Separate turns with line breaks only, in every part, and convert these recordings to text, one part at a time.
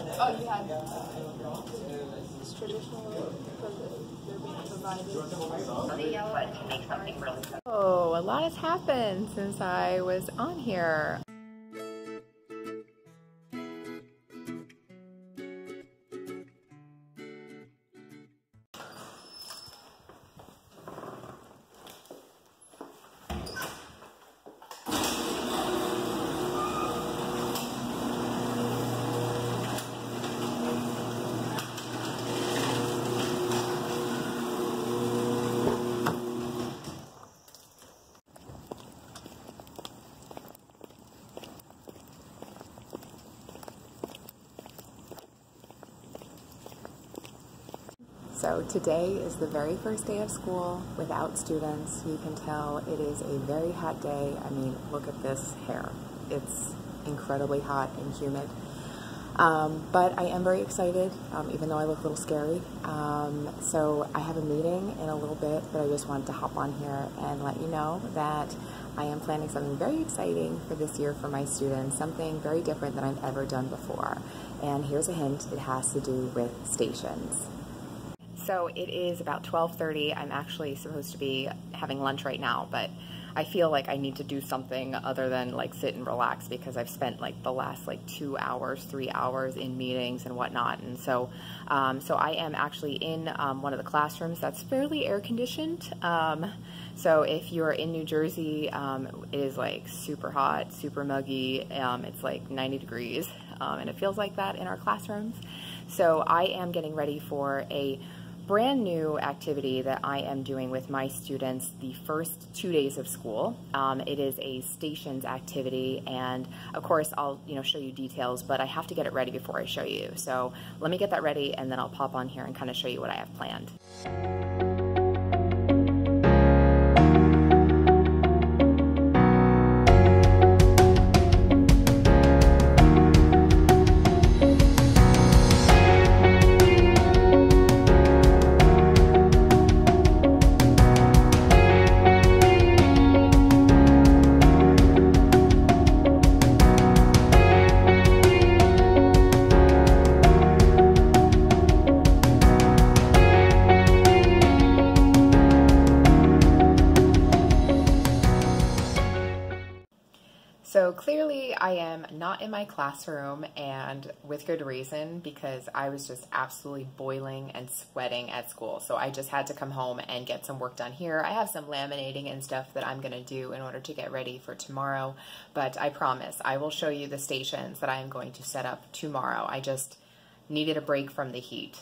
Oh, you had it's traditional because they're being provided. Oh, a lot has happened since I was on here. So today is the very first day of school without students. You can tell it is a very hot day. I mean, look at this hair. It's incredibly hot and humid. But I am very excited, even though I look a little scary. So I have a meeting in a little bit, but I just wanted to hop on here and let you know that I am planning something very exciting for this year for my students, something very different than I've ever done before. And here's a hint, it has to do with stations. So it is about 12:30. I'm actually supposed to be having lunch right now, but I feel like I need to do something other than like sit and relax because I've spent like the last like 2 hours, 3 hours in meetings and whatnot. And so, so I am actually in one of the classrooms that's fairly air conditioned. So if you're in New Jersey, it is like super hot, super muggy. It's like 90 degrees and it feels like that in our classrooms. So I am getting ready for a brand new activity that I am doing with my students the first 2 days of school. It is a stations activity, and of course I'll show you details, but I have to get it ready before I show you. So let me get that ready and then I'll pop on here and kind of show you what I have planned. So clearly I am not in my classroom, and with good reason, because I was just absolutely boiling and sweating at school. So I just had to come home and get some work done here. I have some laminating and stuff that I'm gonna do in order to get ready for tomorrow, but I promise I will show you the stations that I am going to set up tomorrow. I just needed a break from the heat.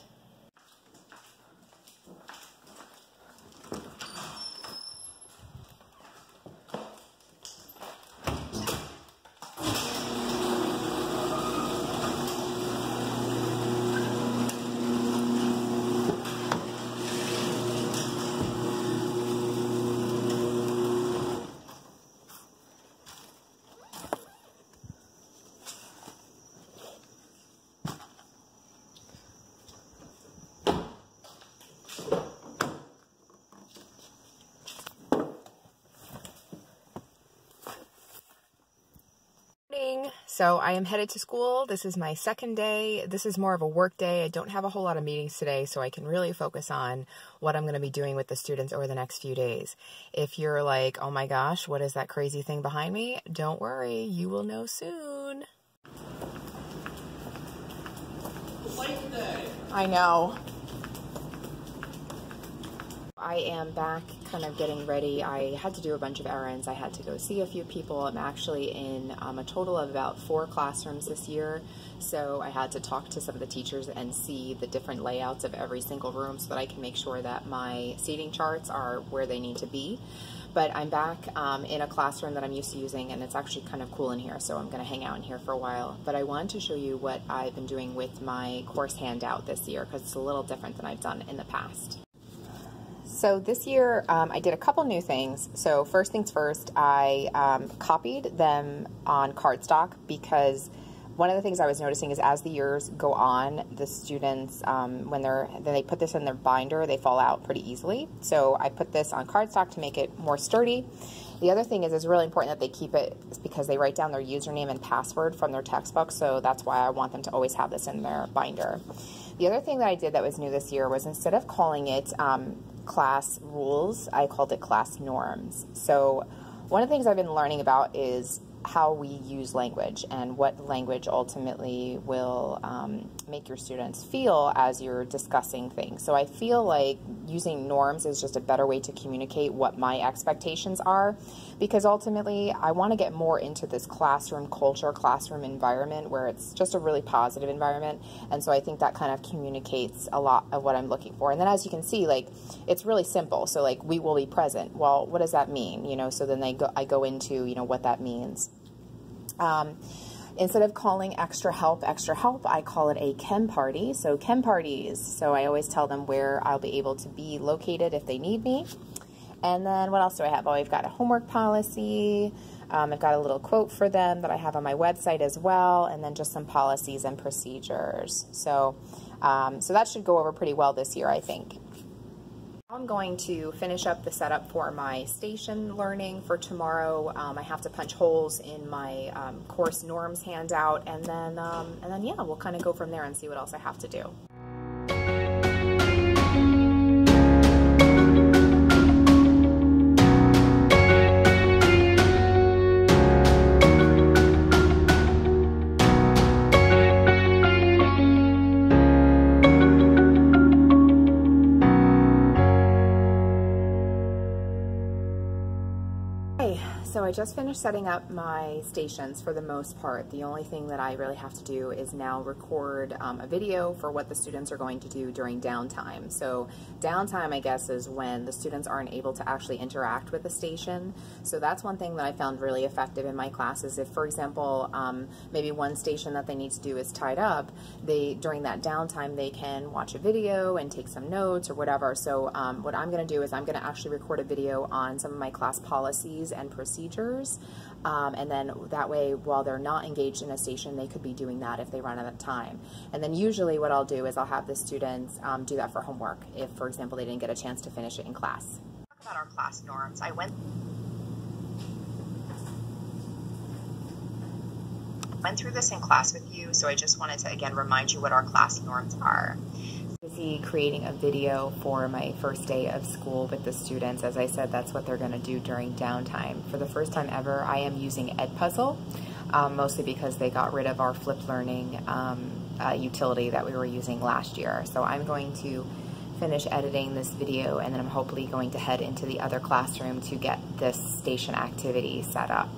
So I am headed to school. This is my second day. This is more of a work day. I don't have a whole lot of meetings today, so I can really focus on what I'm going to be doing with the students over the next few days. If you're like, oh my gosh, what is that crazy thing behind me? Don't worry, you will know soon.
It's late today.
I know. I am back kind of getting ready. I had to do a bunch of errands. I had to go see a few people. I'm actually in a total of about 4 classrooms this year. So I had to talk to some of the teachers and see the different layouts of every single room so that I can make sure that my seating charts are where they need to be. But I'm back in a classroom that I'm used to using, and it's actually kind of cool in here, so I'm going to hang out in here for a while. But I wanted to show you what I've been doing with my course handout this year, because it's a little different than I've done in the past. So this year, I did a couple new things. So first things first, I copied them on cardstock, because one of the things I was noticing is as the years go on, the students, when they put this in their binder, they fall out pretty easily. So I put this on cardstock to make it more sturdy. The other thing is it's really important that they keep it because they write down their username and password from their textbook, so that's why I want them to always have this in their binder. The other thing that I did that was new this year was instead of calling it class rules, I called it class norms. So one of the things I've been learning about is how we use language and what language ultimately will make your students feel as you're discussing things. So I feel like using norms is just a better way to communicate what my expectations are, because ultimately I want to get more into this classroom culture, classroom environment where it's just a really positive environment, and so I think that kind of communicates a lot of what I'm looking for. And then as you can see, like, it's really simple. So like, we will be present. Well, what does that mean? You know, so then I go into, you know, what that means. Instead of calling extra help, I call it a chem party. So chem parties. So I always tell them where I'll be able to be located if they need me. And then what else do I have? Oh, I've got a homework policy. I've got a little quote for them that I have on my website as well. And then just some policies and procedures. So, so that should go over pretty well this year, I think. I'm going to finish up the setup for my station learning for tomorrow. I have to punch holes in my course norms handout, and then yeah, we'll kind of go from there and see what else I have to do. So I just finished setting up my stations for the most part. The only thing that I really have to do is now record a video for what the students are going to do during downtime. So downtime, I guess, is when the students aren't able to actually interact with the station. So that's one thing that I found really effective in my classes. If, for example, maybe one station that they need to do is tied up, during that downtime they can watch a video and take some notes or whatever. So what I'm going to do is I'm going to actually record a video on some of my class policies and procedures. And then that way, while they're not engaged in a station, they could be doing that if they run out of time. And then usually what I'll do is I'll have the students do that for homework if, for example, they didn't get a chance to finish it in class. Talk about our class norms. I went through this in class with you, so I just wanted to again remind you what our class norms are. Busy creating a video for my first day of school with the students. As I said, that's what they're going to do during downtime. For the first time ever, I am using Edpuzzle, mostly because they got rid of our flipped learning utility that we were using last year. So I'm going to finish editing this video, and then I'm hopefully going to head into the other classroom to get this station activity set up.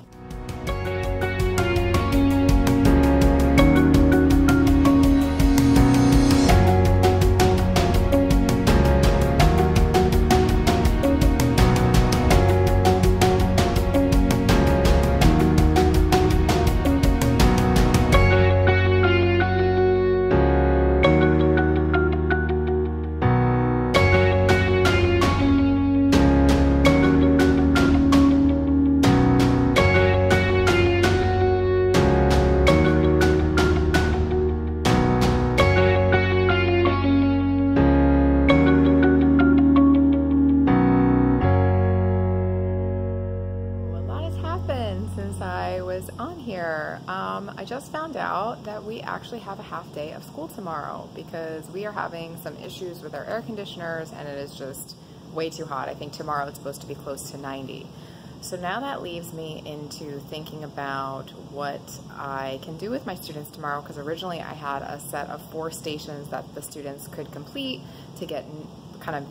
Since I was on here, I just found out that we actually have a half day of school tomorrow because we are having some issues with our air conditioners and it is just way too hot. I think tomorrow it's supposed to be close to 90. So now that leaves me into thinking about what I can do with my students tomorrow, because originally I had a set of 4 stations that the students could complete to get kind of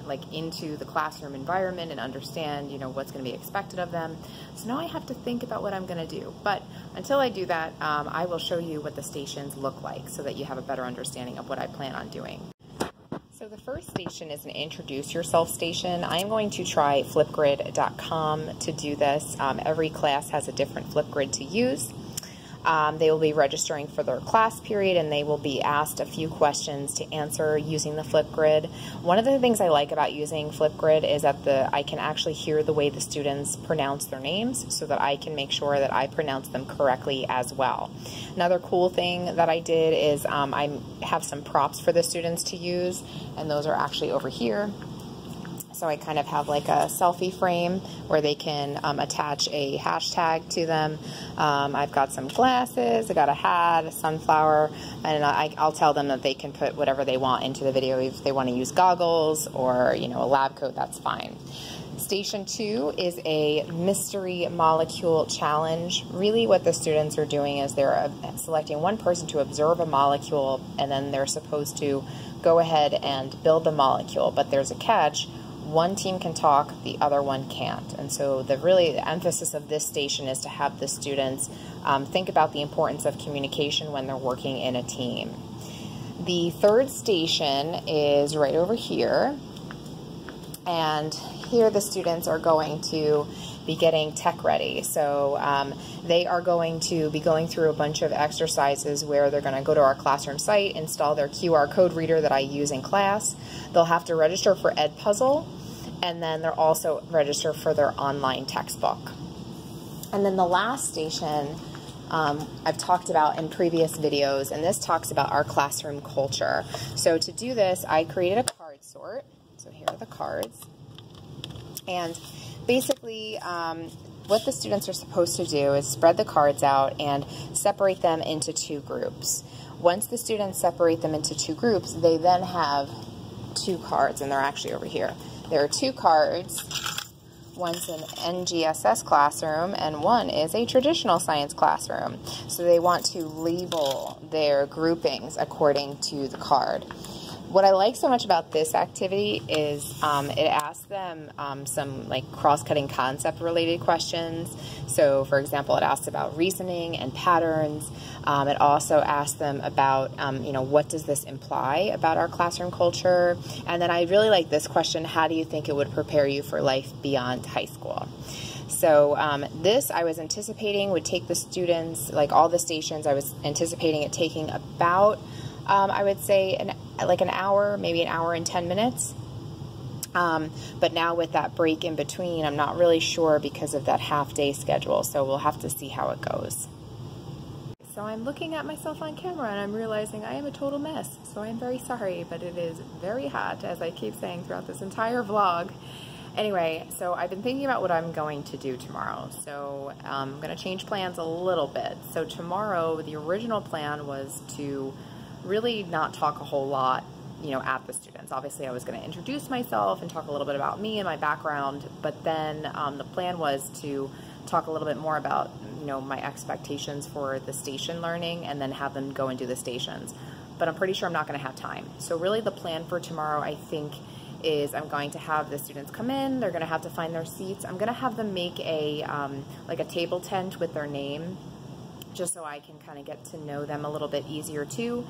like into the classroom environment and understand, you know, what's going to be expected of them. So now I have to think about what I'm going to do. But until I do that, I will show you what the stations look like so that you have a better understanding of what I plan on doing. So the first station is an introduce yourself station. I am going to try flipgrid.com to do this. Every class has a different Flipgrid to use. They will be registering for their class period and they will be asked a few questions to answer using the Flipgrid. One of the things I like about using Flipgrid is that I can actually hear the way the students pronounce their names so that I can make sure that I pronounce them correctly as well. Another cool thing that I did is I have some props for the students to use, and those are actually over here. So I kind of have like a selfie frame where they can attach a hashtag to them. I've got some glasses, I got a hat, a sunflower, and I'll tell them that they can put whatever they want into the video. If they want to use goggles or, you know, a lab coat, that's fine. Station 2 is a mystery molecule challenge. Really what the students are doing is they're selecting one person to observe a molecule, and then they're supposed to go ahead and build the molecule. But there's a catch. One team can talk, the other one can't. And so the emphasis of this station is to have the students think about the importance of communication when they're working in a team. The third station is right over here. And here the students are going to be getting tech ready. So they are going to be going through a bunch of exercises where they're going to go to our classroom site, install their QR code reader that I use in class. They'll have to register for Edpuzzle, and then they'll also register for their online textbook. And then the last station I've talked about in previous videos, and this talks about our classroom culture. So to do this, I created a card sort. So here are the cards. And basically, what the students are supposed to do is spread the cards out and separate them into 2 groups. Once the students separate them into 2 groups, they then have 2 cards, and they're actually over here. There are 2 cards. One's an NGSS classroom, and one is a traditional science classroom. So they want to label their groupings according to the card. What I like so much about this activity is it asks them some like cross-cutting concept related questions. So for example, it asks about reasoning and patterns. It also asks them about, you know, what does this imply about our classroom culture? And then I really like this question: how do you think it would prepare you for life beyond high school? So this I was anticipating would take the students, like all the stations, I was anticipating it taking about I would say like an hour, maybe an hour and 10 minutes. But now with that break in between, I'm not really sure because of that half-day schedule. So we'll have to see how it goes. So I'm looking at myself on camera and I'm realizing I am a total mess. So I'm very sorry, but it is very hot, as I keep saying throughout this entire vlog. Anyway, so I've been thinking about what I'm going to do tomorrow. So I'm going to change plans a little bit. So tomorrow, the original plan was to really not talk a whole lot, you know, at the students. Obviously, I was going to introduce myself and talk a little bit about me and my background, but then the plan was to talk a little bit more about, you know, my expectations for the station learning and then have them go and do the stations. But I'm pretty sure I'm not going to have time. So really the plan for tomorrow, I think, is I'm going to have the students come in, they're going to have to find their seats. I'm going to have them make a, like a table tent with their name, just so I can kind of get to know them a little bit easier too.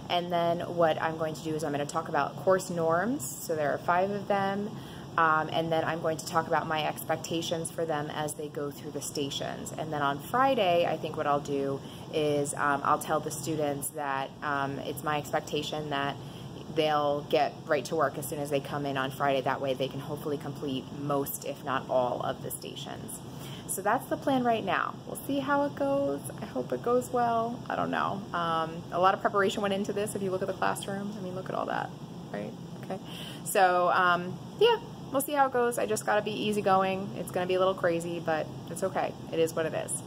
And then what I'm going to do is I'm going to talk about course norms. So there are 5 of them. And then I'm going to talk about my expectations for them as they go through the stations. And then on Friday, I think what I'll do is I'll tell the students that it's my expectation that they'll get right to work as soon as they come in on Friday. That way they can hopefully complete most, if not all, of the stations. So that's the plan right now. We'll see how it goes. I hope it goes well. I don't know. A lot of preparation went into this. If you look at the classroom, I mean, look at all that, right? Okay. So yeah, we'll see how it goes. I just got to be easygoing. It's going to be a little crazy, but it's okay. It is what it is.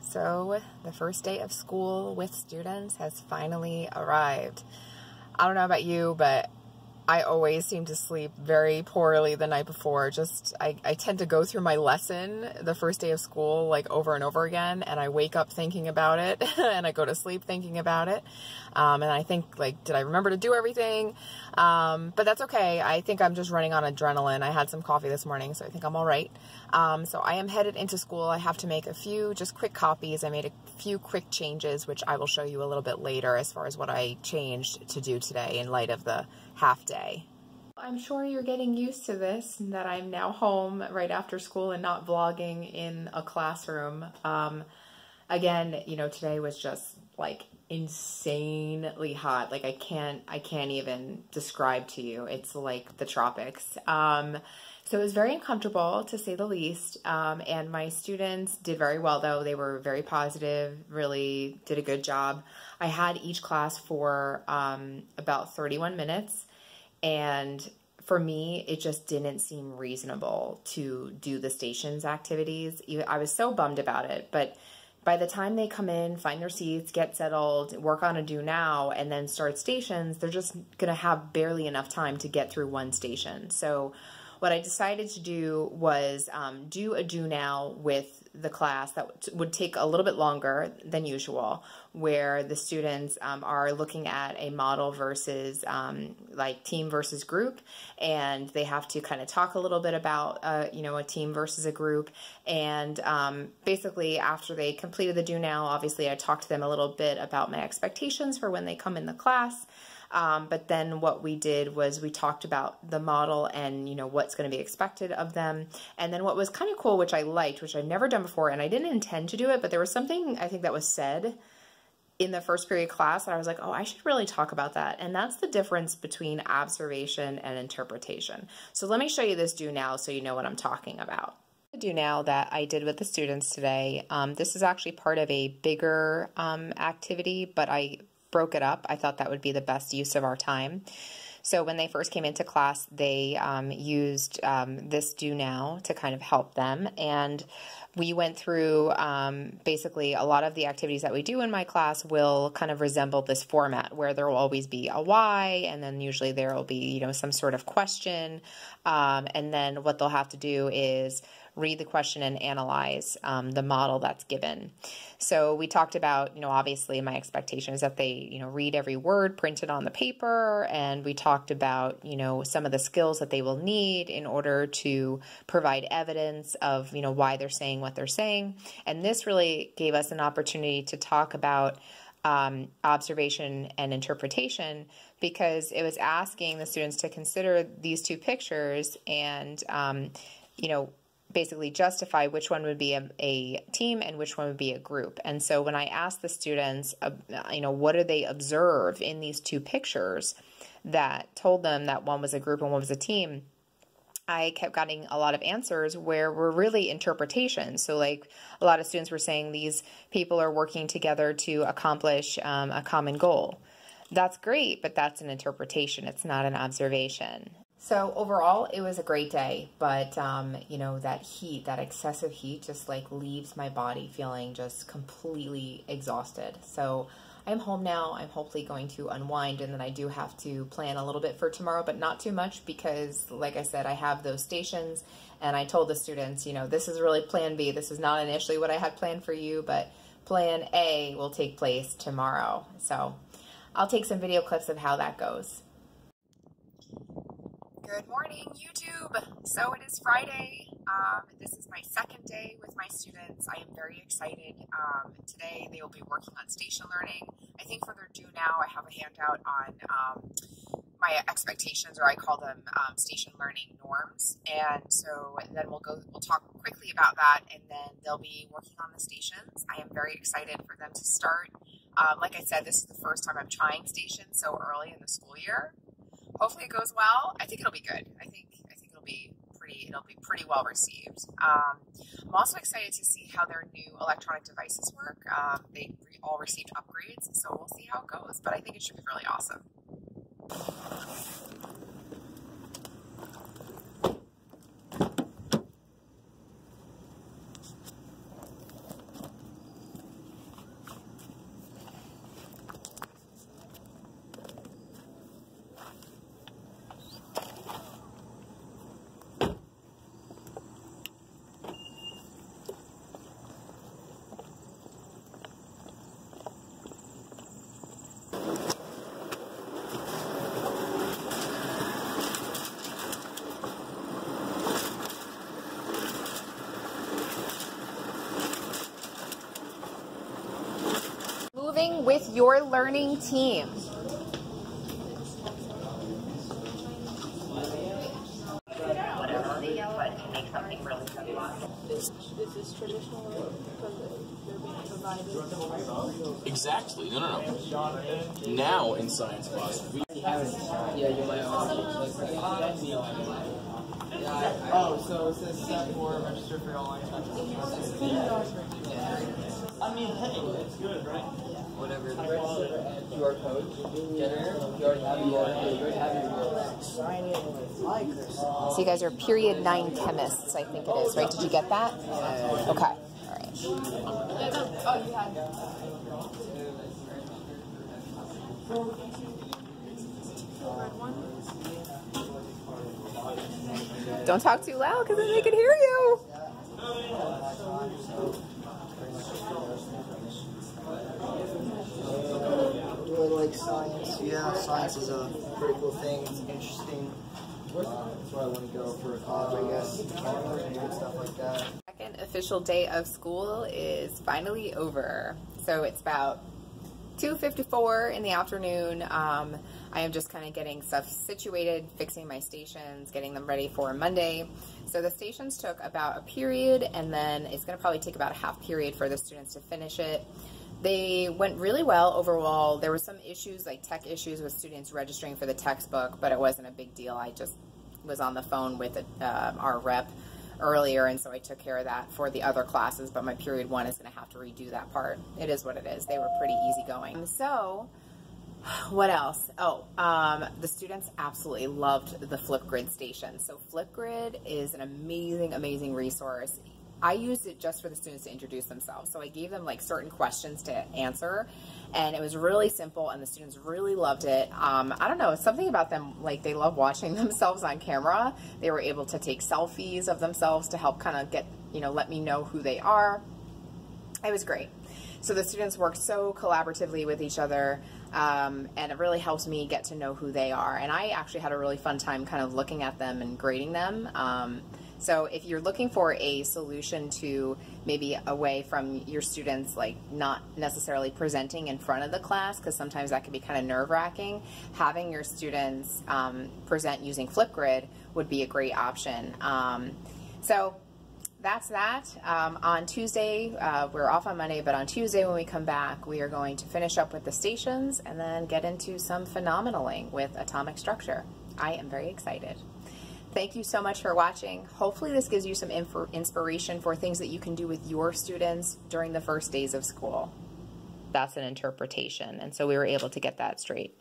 So the first day of school with students has finally arrived. I don't know about you, but I always seem to sleep very poorly the night before. I tend to go through my lesson the first day of school like over and over again, and I wake up thinking about it and I go to sleep thinking about it. And I think, like, did I remember to do everything? But that's okay. I think I'm just running on adrenaline. I had some coffee this morning, so I think I'm all right. So I am headed into school. I have to make a few just quick copies. I made a few quick changes, which I will show you a little bit later as far as what I changed to do today in light of the half day. I'm sure you're getting used to this, that I'm now home right after school and not vlogging in a classroom. Again, you know, today was just like insanely hot. Like I can't even describe to you. It's like the tropics. So it was very uncomfortable, to say the least. And my students did very well, though. They were very positive, really did a good job. I had each class for about 31 minutes. And for me, it just didn't seem reasonable to do the stations activities. I was so bummed about it. But by the time they come in, find their seats, get settled, work on a do now, and then start stations, they're just going to have barely enough time to get through one station. So what I decided to do was do a do now with the class that would take a little bit longer than usual, where the students are looking at a model versus like team versus group, and they have to kind of talk a little bit about you know, a team versus a group. And basically after they completed the do now, obviously I talked to them a little bit about my expectations for when they come in the class. But then what we did was we talked about the model and, you know, what's going to be expected of them. And then what was kind of cool, which I liked, which I'd never done before, and I didn't intend to do it, but there was something I think that was said in the first period class that I was like, oh, I should really talk about that. And that's the difference between observation and interpretation. So let me show you this do now so you know what I'm talking about. The do now that I did with the students today, this is actually part of a bigger activity, but I broke it up. I thought that would be the best use of our time. So when they first came into class, they used this do now to kind of help them. And we went through basically a lot of the activities that we do in my class will kind of resemble this format, where there will always be a why, and then usually there will be, you know, some sort of question. And then what they'll have to do is read the question and analyze the model that's given. So we talked about, you know, obviously my expectation is that they, you know, read every word printed on the paper, and we talked about, you know, some of the skills that they will need in order to provide evidence of, you know, why they're saying what they're saying. And this really gave us an opportunity to talk about observation and interpretation, because it was asking the students to consider these two pictures and, you know, basically justify which one would be a team and which one would be a group. And so when I asked the students, you know, what do they observe in these two pictures that told them that one was a group and one was a team, I kept getting a lot of answers where were really interpretations. So like a lot of students were saying these people are working together to accomplish a common goal. That's great, but that's an interpretation. It's not an observation. So overall, it was a great day, but, you know, that heat, that excessive heat just like leaves my body feeling just completely exhausted. So I'm home now. I'm hopefully going to unwind, and then I do have to plan a little bit for tomorrow, but not too much because, like I said, I have those stations, and I told the students, you know, this is really plan B. This is not initially what I had planned for you, but plan A will take place tomorrow. So I'll take some video clips of how that goes. Good morning, YouTube. So it is Friday. This is my second day with my students. I am very excited. Today they will be working on station learning. I think for their do now, I have a handout on my expectations, or I call them station learning norms. And so then we'll talk quickly about that, and then they'll be working on the stations. I am very excited for them to start. Like I said, this is the first time I'm trying stations so early in the school year. Hopefully it goes well. I think it'll be good. I think it'll be pretty well received. I'm also excited to see how their new electronic devices work. They all received upgrades, so we'll see how it goes. But I think it should be really awesome. with your learning team.
Is this traditional because they're being provided?
Exactly. No. Now in science class, we
Oh, so it says step 4, register for all expenses. I mean, hey, it's good, right? Whatever. QR code. Generator. You already have your sign in with like or something.
So you guys are period 9 chemists, I think it is, right? Did you get that? Okay. All right.
Oh, you had.
Don't talk too loud because then they can hear you.
Really like science. Yeah, science is a pretty cool thing. It's interesting. That's where I want to go for college, I guess. Cameras and good stuff like that.
Second official day of school is finally over. So it's about 2:54 in the afternoon. I am just kind of getting stuff situated, fixing my stations, getting them ready for Monday. So the stations took about a period, and then it's going to probably take about a half period for the students to finish it. They went really well overall. There were some issues, like tech issues with students registering for the textbook, but it wasn't a big deal. I just was on the phone with our rep earlier, and so I took care of that for the other classes, but my period 1 is going to have to redo that part. It is what it is. They were pretty easygoing. So what else? Oh, the students absolutely loved the Flipgrid station. So Flipgrid is an amazing, amazing resource. I used it just for the students to introduce themselves. So I gave them like certain questions to answer, and it was really simple, and the students really loved it. I don't know, something about them, like they love watching themselves on camera. They were able to take selfies of themselves to help kind of get, let me know who they are. It was great. So the students worked so collaboratively with each other, and it really helped me get to know who they are. And I actually had a really fun time kind of looking at them and grading them. So if you're looking for a solution to maybe away from your students, like not necessarily presenting in front of the class, because sometimes that can be kind of nerve-wracking, having your students present using Flipgrid would be a great option. So that's that. On Tuesday, we're off on Monday, but on Tuesday when we come back, we are going to finish up with the stations and then get into some phenomenaling with atomic structure. I am very excited. Thank you so much for watching. Hopefully this gives you some inspiration for things that you can do with your students during the first days of school. That's an interpretation, and so we were able to get that straight.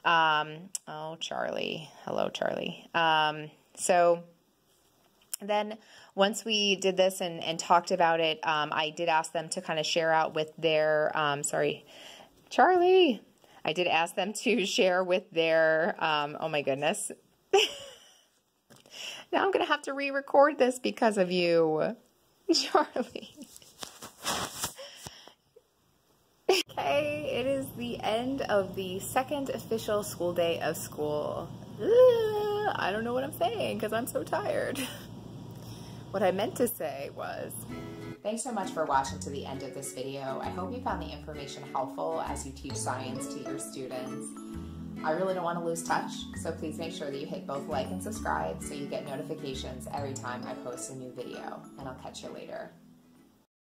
Oh, Charlie. Hello, Charlie. So then once we did this and talked about it, I did ask them to kind of share out with their, sorry, Charlie. I did ask them to share with their, oh my goodness. Now I'm going to have to re-record this because of you, Charlie. Okay, it is the end of the second official school day of school. I don't know what I'm saying because I'm so tired. What I meant to say was, thanks so much for watching to the end of this video. I hope you found the information helpful as you teach science to your students. I really don't want to lose touch, so please make sure that you hit both like and subscribe so you get notifications every time I post a new video, and I'll catch you later.